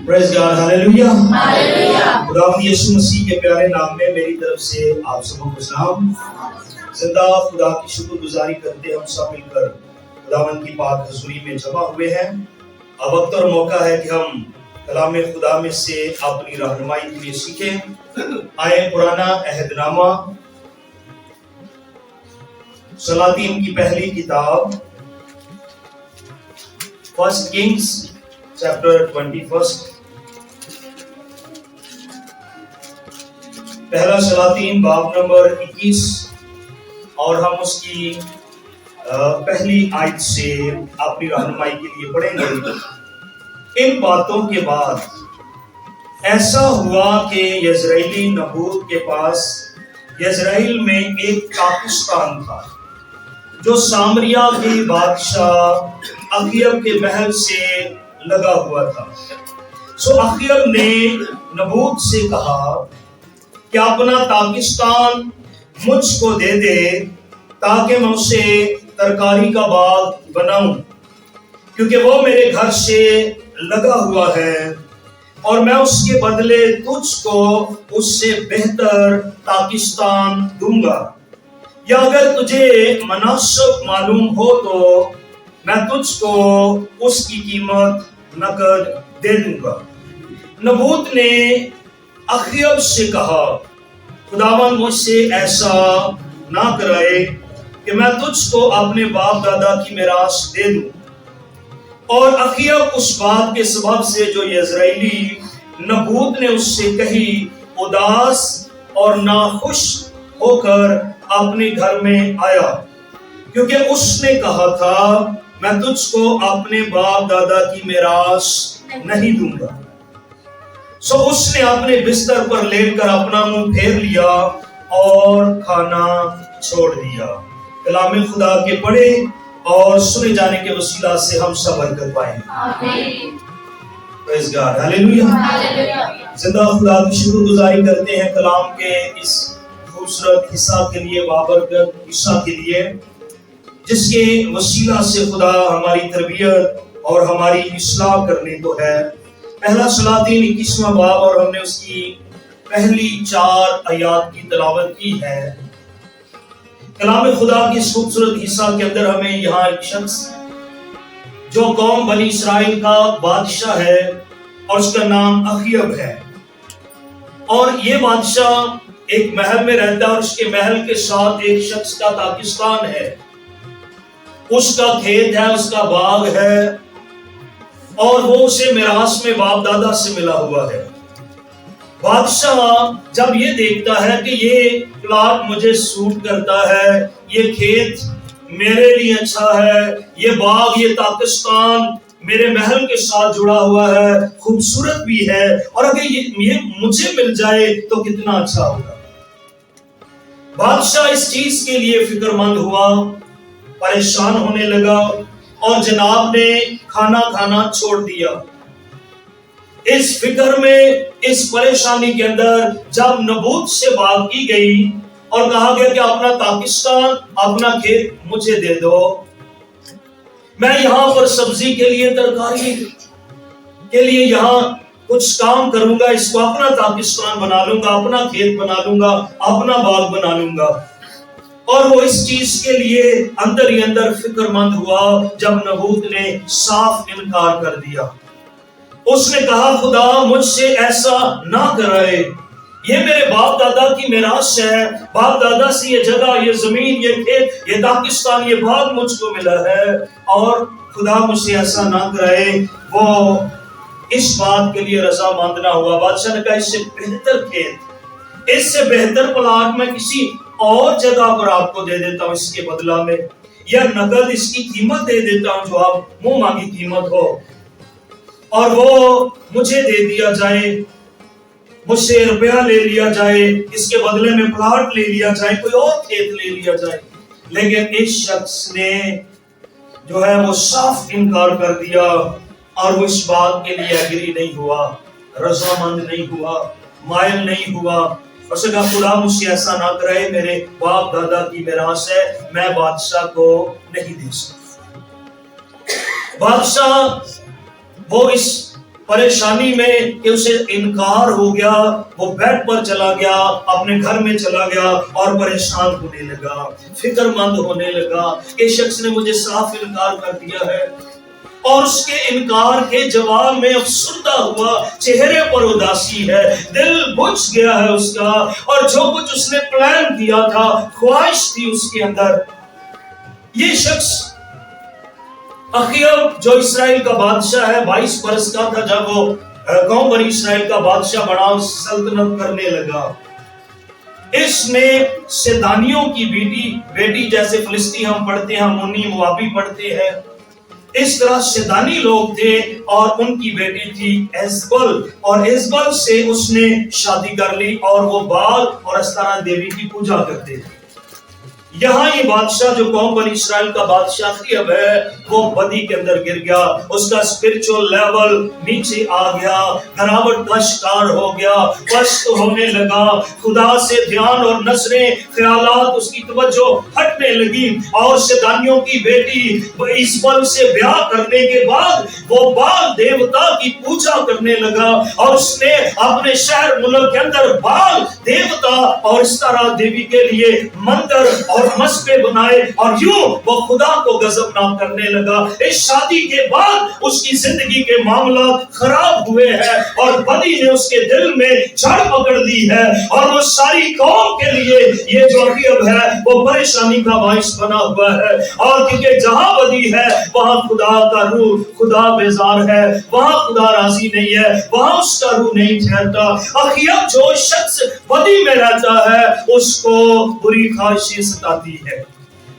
پریز God, hallelujah, خداوند یسوع مسیح کے پیارے نام میں میری طرف سے آپ سب کو سلام۔ زندہ خدا کی شکر گزاری کرتے ہم سب مل کر خداوند کی پاک حضوری میں جمع ہوئے ہیں۔ اب وقت اور موقع ہے کہ ہم کلام خدا میں سے اپنی رہنمائی کے لیے سیکھیں۔ آئے پرانا عہد نامہ سلاطین کی پہلی کتاب فرسٹ کنگز چیپٹر 21، پہلا سلاطین باب نمبر 21، اور ہم اس کی پہلی آیت سے اپنی رہنمائی کے لیے پڑھیں گے۔ ان باتوں کے بعد ایسا ہوا کہ یزرعیلی نبوت کے پاس یزرعیل میں ایک پاکستان تھا جو سامریا کے بادشاہ اخیب کے محل سے لگا ہوا تھا۔ سو اخیب نے نبوت سے کہا کہ اپنا پاکستان مجھ کو دے دے تاکہ میں اسے ترکاری کا باغ بناؤں، کیونکہ وہ میرے گھر سے لگا ہوا ہے اور میں اس کے بدلے تجھ کو اس سے بہتر پاکستان دوں گا، یا اگر تجھے مناسب معلوم ہو تو میں تجھ کو اس کی قیمت نقد دے دوں گا۔ نبوت نے اخیب سے کہا خداوند مجھ سے ایسا نہ کرائے کہ میں تجھ کو اپنے باپ دادا کی میراث دے دوں۔ اور اخیب اس بات کے سبب سے جو یزرعیلی نبوت نے اس سے کہی اداس اور ناخوش ہو کر اپنے گھر میں آیا، کیونکہ اس نے کہا تھا میں تجھ کو اپنے باپ دادا کی میراث نہیں دوں گا۔ سو اس نے اپنے بستر پر لیٹ کر اپنا منہ پھیر لیا اور کھانا چھوڑ دیا۔ کلام خدا کے پڑھے اور سنے جانے کے وسیلہ سے ہم سب برکت پائیں۔ پریز گاڈ، ہاللویا۔ زندہ خدا کی شکر گزاری کرتے ہیں کلام کے اس خوبصورت حصہ کے لیے، بابرکت حصہ کے لیے، جس کے وسیلہ سے خدا ہماری تربیت اور ہماری اصلاح کرنے کو ہے۔ پہلا سلاطین 21واں باب، اور ہم نے اس کی پہلی 4 آیات کی تلاوت کی ہے۔ کلام خدا کی اس خوبصورت حصہ کے اندر ہمیں یہاں ایک شخص جو قوم بنی اسرائیل کا بادشاہ ہے اور اس کا نام اخیب ہے، اور یہ بادشاہ ایک محل میں رہتا ہے اور اس کے محل کے ساتھ ایک شخص کا پاکستان ہے، اس کا کھیت ہے، اس کا باغ ہے، اور وہ اسے میراث میں باپ دادا سے ملا ہوا ہے۔ بادشاہ جب یہ دیکھتا ہے کہ یہ پلاٹ مجھے سوٹ کرتا ہے، یہ کھیت میرے لیے اچھا ہے، یہ باغ، یہ پاکستان میرے محل کے ساتھ جڑا ہوا ہے، خوبصورت بھی ہے، اور اگر یہ مجھے مل جائے تو کتنا اچھا ہوگا۔ بادشاہ اس چیز کے لیے فکر مند ہوا، پریشان ہونے لگا، اور جناب نے کھانا کھانا چھوڑ دیا۔ اس فکر میں، اس پریشانی کے اندر جب نبوت سے بات کی گئی اور کہا گیا کہ اپنا پاکستان، اپنا کھیت مجھے دے دو، میں یہاں پر سبزی کے لیے، ترکاری کے لیے یہاں کچھ کام کروں گا، اس کو اپنا پاکستان بنا لوں گا، اپنا کھیت بنا لوں گا، اپنا باغ بنا لوں گا۔ اور وہ اس چیز کے لیے اندر ہی اندر فکر مند ہوا جب نبوت نے صاف انکار کر دیا۔ اس نے کہا خدا مجھ سے ایسا نہ کرائے، یہ میرے باپ دادا کی میراث ہے، باپ دادا سے یہ جگہ، یہ زمین، یہ کھیت، یہ پاکستان، یہ باغ مجھ کو ملا ہے، اور خدا مجھ سے ایسا نہ کرائے۔ وہ اس بات کے لیے رضامند نہ ہوا۔ بادشاہ نے کہا اس سے بہتر کھیت، اس سے بہتر پلاٹ میں کسی اور جگہ پر آپ کو دے دیتا ہوں اس کے بدلہ میں، یا نقد اس کی قیمت دے دیتا ہوں جو آپ منہ مانگی قیمت ہو، اور وہ مجھے دے دیا جائے، مجھ سے روپیہ لے لیا جائے، اس کے بدلے میں پلاٹ لے لیا جائے، کوئی اور کھیت لے لیا جائے۔ لیکن اس شخص نے جو ہے وہ صاف انکار کر دیا، اور وہ اس بات کے لیے اگری نہیں ہوا، رضامند نہیں ہوا، مائل نہیں ہوا۔ اور سے کہا خدا مجھ سے ایسا نہ کرے، میرے باپ دادا کی میراث ہے، میں بادشاہ کو نہیں دے سکتا۔ بادشاہ وہ اس پریشانی میں کہ اسے انکار ہو گیا، وہ بیڈ پر چلا گیا، اپنے گھر میں چلا گیا اور پریشان ہونے لگا، فکر مند ہونے لگا کہ شخص نے مجھے صاف انکار کر دیا ہے، اور اس کے انکار کے جواب میں افسردہ ہوا، چہرے پر اداسی ہے، دل بجھ گیا ہے اس کا، اور جو کچھ اس نے پلان کیا تھا، خواہش تھی اس کے اندر۔ یہ شخص اخیب جو اسرائیل کا بادشاہ ہے، 22 برس کا تھا جب وہ قوم بنی اسرائیل کا بادشاہ بنا، سلطنت کرنے لگا۔ اس نے سیدانیوں کی بیٹی جیسے فلسطین ہم پڑھتے ہیں، امونی موابی پڑھتے ہیں، اس طرح سیدانی لوگ تھے، اور ان کی بیٹی تھی ایزبل، اور ایزبل سے اس نے شادی کر لی، اور وہ بال اور استارا دیوی کی پوجا کرتے تھے۔ یہاں یہ بادشاہ جو قوم بنی اسرائیل کا بادشاہ اخیب ہے، وہ بدی کے اندر گر گیا، اس کا اسپرچول لیول نیچے آ گیا، گراوٹ کا شکار ہو گیا، پست ہونے لگا، خدا سے دھیان اور نظریں خیالات اس کی توجہ ہٹنے لگی، اور سیدانیوں کی بیٹی ایزبل سے بیاہ کرنے کے بعد وہ بال دیوتا کی پوجا کرنے لگا، اور اس نے اپنے شہر ملک کے اندر بال دیوتا اور استارا دیوی کے لیے مندر اور مسبے بنائے، اور یوں وہ خدا کو غضبناک کرنے لگا۔ اس شادی کے بعد اس کی زندگی کے معاملات خراب ہوئے ہیں، اور بدی نے اس کے دل میں جڑ پکڑ لی ہے، اور وہ ساری قوم کے لیے یہ جو اخیب ہے وہ پریشانی کا باعث بنا ہوا ہے، اور کیونکہ جہاں بدی ہے وہاں خدا کا روح، خدا بیزار ہے، وہاں خدا راضی نہیں ہے، وہاں اس کا روح نہیں ٹھہرتا۔ اخیب جو شخص بدی میں رہتا ہے اس کو بری خواہشیں ستاتی ہے،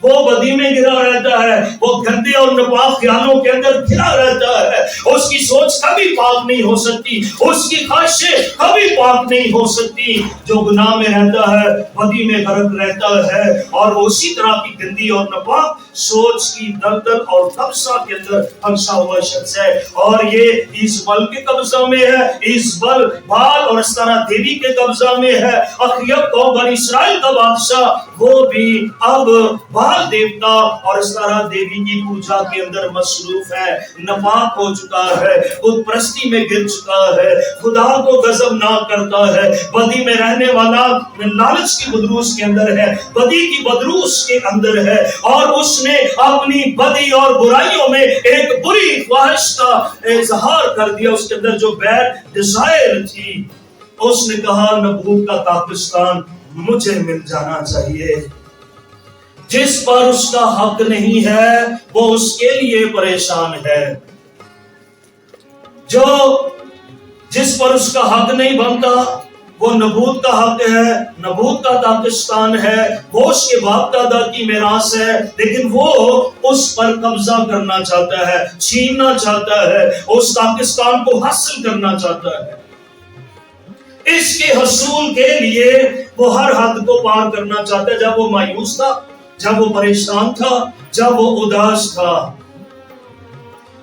وہ بدی میں گرا رہتا ہے، وہ گندے اور ناپاک خیالوں کے اندر گرا رہتا ہے، اس کی سوچ کبھی پاک نہیں ہو سکتی، اس کی خواہشیں کبھی پاک نہیں ہو سکتی۔ جو گناہ میں رہتا ہے بدی میں غرق رہتا ہے، اور وہ اسی طرح کی گندی اور ناپاک سوچ کی دلدل اور قبضہ کے اندر پھنسا ہوا شخص ہے، اور یہ ایزبل کے قبضہ میں ہے، ایزبل بال اور استارا دیوی کے قبضہ میں ہے۔ اخیب قوم بنی اسرائیل کا بادشاہ، وہ بھی اب بال دیوتا اور استارا دیوی کی پوجا کے اندر مصروف ہے، ناپاک ہو چکا ہے، بت پرستی میں گر چکا ہے، خدا کو غضبناک کرتا ہے، بدی میں رہنے والا لالچ کی بدروس کے اندر ہے، بدی کی بدروس کے اندر ہے، اور اس نے اپنی بدی اور برائیوں میں ایک بری خواہش کا اظہار کر دیا، اس کے اندر جو بیڈ ڈیزائر تھی، اس نے کہا نبوت کا پاکستان مجھے مل جانا چاہیے، جس پر اس کا حق نہیں ہے وہ اس کے لیے پریشان ہے، جو جس پر اس کا حق نہیں بنتا وہ نبوت کا حق ہے، نبوت کا پاکستان ہے، وہ اس کے باپ دادا کی میراث ہے، لیکن وہ اس پر قبضہ کرنا چاہتا ہے، چھیننا چاہتا ہے، اس پاکستان کو حاصل کرنا چاہتا ہے۔ اس کے حصول کے لیے وہ ہر حد کو پار کرنا چاہتا ہے۔ جب وہ مایوس تھا، جب وہ پریشان تھا، جب وہ اداس تھا،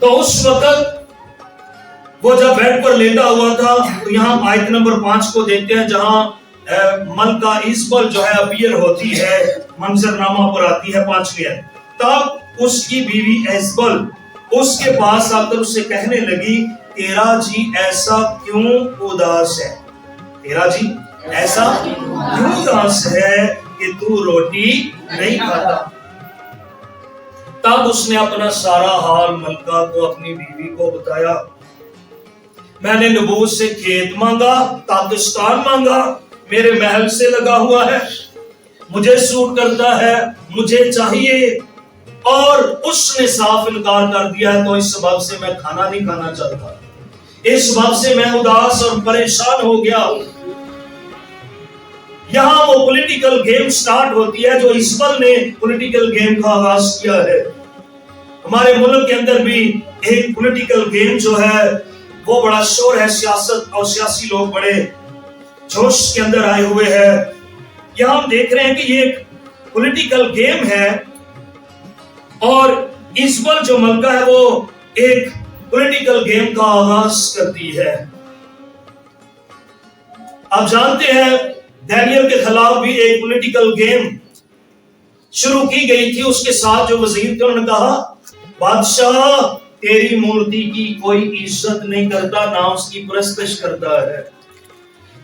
تو اس وقت وہ جب بیڈ پر لیٹا ہوا تھا، تو یہاں آیت نمبر 5 کو دیکھتے ہیں، جہاں ملکہ ایزبل جو ہے اپیئر ہوتی ہے، منظر نامہ پر آتی ہے 5ویں آیت۔ تب اس کی بیوی ایزبل اس کے پاس آ کر اسے کہنے لگی، تیرا جی ایسا کیوں اداس ہے؟ تیرا جی ایسا کیوں اداس ہے کہ تو روٹی نہیں کھاتا؟ تب اس نے اپنا سارا حال ملکہ کو، اپنی بیوی کو بتایا، میں نے نبوت سے کھیت مانگا، پاکستان مانگا، میرے محل سے لگا ہوا ہے، مجھے سوٹ کرتا ہے، مجھے چاہیے، اور اس نے صاف انکار کر دیا ہے، تو اس سبب سے میں کھانا نہیں کھانا چاہتا، اس سبب سے میں اداس اور پریشان ہو گیا۔ یہاں وہ پولیٹیکل گیم سٹارٹ ہوتی ہے جو ایزبل نے پولیٹیکل گیم کا آغاز کیا ہے۔ ہمارے ملک کے اندر بھی ایک پولیٹیکل گیم جو ہے وہ بڑا شور ہے، سیاست اور سیاسی لوگ بڑے جوش کے اندر آئے ہوئے ہیں۔ یہاں ہم دیکھ رہے ہیں کہ یہ ایک پولیٹیکل گیم ہے، اور ایزبل جو ملکہ ہے وہ ایک پولیٹیکل گیم کا آغاز کرتی ہے۔ آپ جانتے ہیں دانیل کے خلاف بھی ایک پولیٹیکل گیم شروع کی گئی تھی، اس کے ساتھ جو وزیر تھے انہوں نے کہا، بادشاہ تیری مورتی کی کوئی عزت نہیں کرتا، نہ اس کی پرستش کرتا ہے۔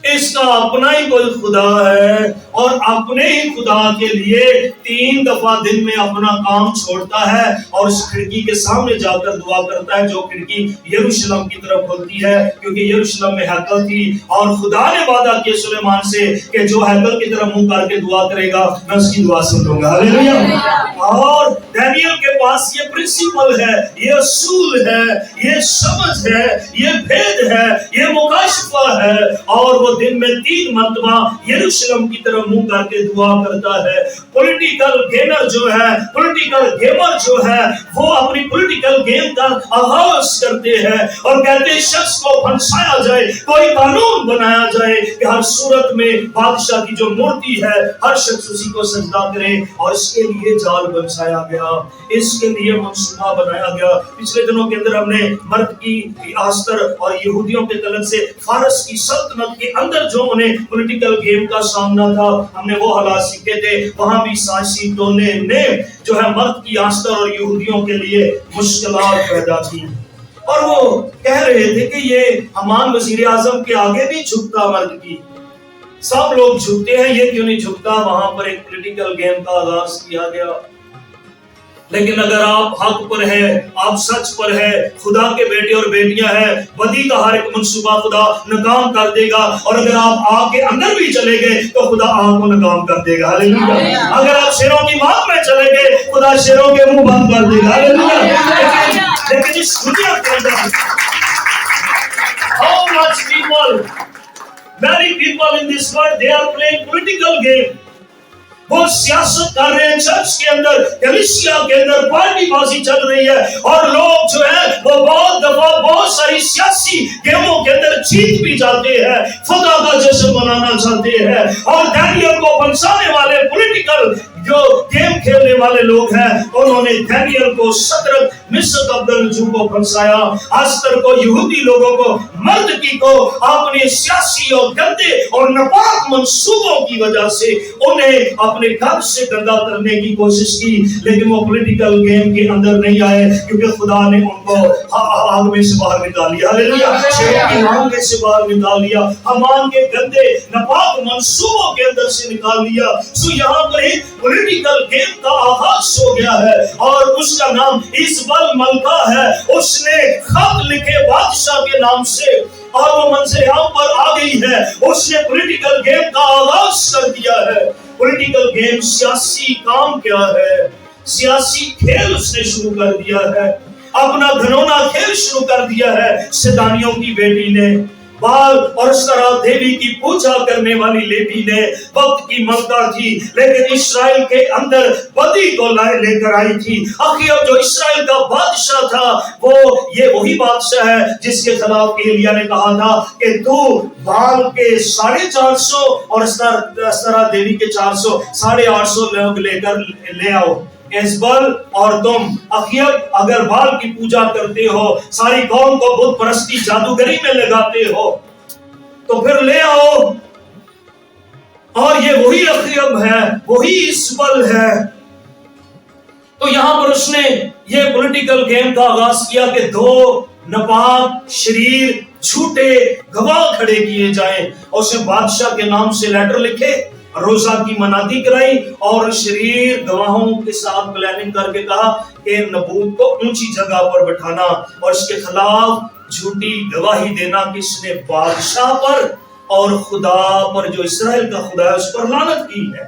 اس کا اپنا ہی کوئی خدا ہے اور اپنے ہی خدا کے لیے 3 دفعہ دن میں اپنا کام چھوڑتا ہے اور اس کھڑکی کے سامنے جا کر دعا کرتا ہے، جو کھڑکی یروشلم کی طرف کھلتی ہے، کیونکہ یروشلم میں ہیکل تھی اور خدا نے وعدہ کیا سلیمان سے کہ جو ہیکل کی طرف منہ کر کے دعا کرے گا میں اس کی دعا سن لوں گا۔ ہاللیلویہ۔ اور دانیل کے پاس یہ پرنسپل ہے، یہ اصول ہے، یہ سمجھ ہے، یہ بھید ہے، یہ مکاشفہ ہے، اور وہ دن میں 3 مرتبہ یروشلم کی طرف منہ کر کے دعا کرتا ہے۔ پولیٹیکل گیمر جو ہے، پولیٹیکل گیمر جو ہے، وہ اپنی پولیٹیکل گیم کا آغاز کرتے ہیں اور کہتے ہیں شخص کو پھنسایا جائے، کوئی قانون بنایا جائے کہ ہر صورت میں بادشاہ کی جو مورتی ہے ہر شخص اسی کو سجدہ کرے، اور اس کے لیے جال بنسایا گیا، اس کے لیے منصوبہ بنایا گیا۔ پچھلے دنوں کے اندر ہم نے مرد کی آستر اور یہودیوں کے طرف سے فارس کی سلطنت کے اندر جو انہیں پولیٹیکل گیم کا سامنا تھا، ہم نے وہ حالات سیکھے تھے۔ وہاں بھی سائنسی ٹولے نے جو ہے مرد کی آستر اور یہودیوں کے لیے مشکلات پیدا کی، اور وہ کہہ رہے تھے کہ یہ حمان وزیر اعظم کے آگے نہیں جھکتا، مرد کی سب لوگ جھکتے ہیں، یہ کیوں نہیں جھکتا؟ وہاں پر ایک پولیٹیکل گیم کا آغاز کیا گیا۔ لیکن اگر آپ حق پر ہے، آپ سچ پر ہے، خدا کے بیٹے اور بیٹیاں ہیں، بدی کا ہر ایک منصوبہ خدا ناکام کر دے گا، اور اگر آپ آگ کے اندر بھی چلے گئے تو خدا آگ کو ناکام کر دے گا۔ ہاللیلویہ۔ اگر آپ شیروں کی مات میں چلے گئے خدا شیروں کے منہ بند کر دے گا۔ ہاللیلویہ۔ لیکن اس دنیا کے اندر how much people, many people in this world, they are playing political game. وہ سیاست کر رہے ہیں، چرچ کے اندر، کلیسیا کے اندر پارٹی بازی چل رہی ہے، اور لوگ جو ہے وہ بہت دفعہ بہت ساری سیاسی گیموں کے اندر جیت بھی جاتے ہیں، خدا کا جشن منانا چاہتے ہیں، اور دانیل کو پھنسانے والے پولیٹیکل جو گیم کھیلنے والے لوگ ہیں انہوں نے دانیل کو شدرک مشک عبدالنجو کو پھنسایا، آستر کو، یہودی لوگوں کو، مرد کی کو اپنے سیاسی اور گندے اور ناپاک منصوبوں کی وجہ سے انہیں اپنے گھر سے گندا کرنے کی کوشش کی، لیکن وہ پولیٹیکل گیم کے اندر نہیں آئے کیونکہ خدا نے ان کو آگ میں سے باہر نکال لیا۔ ہاللیلویہ۔ شیروں کی آگ میں سے باہر نکال لیا، حمان کے گندے ناپاک منصوبوں کے اندر سے نکال لیا۔ سو یہاں پر ایک پولیٹیکل گیم کا آغاز ہو گیا ہے، اور اس کا نام ایزبل ملکہ ہے۔ اس نے خط لکھے بادشاہ کے نام سے، اور وہ منظر عام پر آ گئی ہے۔ اس نے پولیٹیکل گیم کا آغاز کر دیا ہے۔ پولیٹیکل گیم سیاسی کام کیا ہے، سیاسی کھیل اس نے شروع کر دیا ہے، اپنا گھنونا کھیل شروع کر دیا ہے۔ سیدانیوں کی بیٹی نے، بال اور سرا دیوی کی پوجا کرنے والی لیڈی نے، وقت کی ملکہ تھی لیکن اسرائیل کے اندر بدی کو لے کر آئی تھی۔ اخیب جو اسرائیل کا بادشاہ تھا، وہ یہ وہی بادشاہ ہے جس کے خلاف ایلیا نے کہا تھا کہ تو بال کے 450 اور سرا دیوی کے 400 850 لوگ لے کر لے آؤ۔ ایزبل اور تم اخیب اگر بال کی پوجا کرتے ہو، ساری قوم کو بت پرستی جادوگری میں لگاتے ہو، تو پھر لے آؤ۔ اور یہ وہی اخیب ہے، وہی ایزبل ہے۔ تو یہاں پر اس نے یہ پولیٹیکل گیم کا آغاز کیا کہ 2 ناپاک شریر جھوٹے گواہ کھڑے کیے جائیں، اور اسے بادشاہ کے نام سے لیٹر لکھے، روزہ کی منادی کرائی، اور شریر گواہوں کے ساتھ پلاننگ کر کے کہا کہ نبوت کو اونچی جگہ پر بٹھانا اور اس کے خلاف جھوٹی گواہی دینا، کس نے بادشاہ پر اور خدا پر جو اسرائیل کا خدا ہے اس پر لعنت کی ہے۔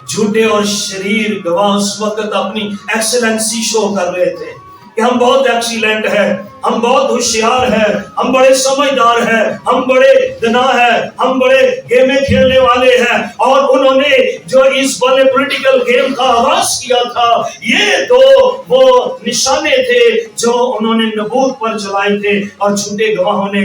جھوٹے اور شریر گواہ اس وقت اپنی ایکسلنسی شو کر رہے تھے کہ ہم بہت ایکسیلنٹ ہیں، ہم بہت ہوشیار ہیں، ہم بڑے سمجھدار ہیں، ہم بڑے دنا ہیں، ہم بڑے گیمیں کھیلنے والے ہیں۔ اور انہوں نے جو اس والے پولیٹیکل گیم کا آغاز کیا تھا، یہ تو وہ نشانے تھے جو انہوں نے نبوت پر چلائے تھے، اور جھوٹے گواہوں نے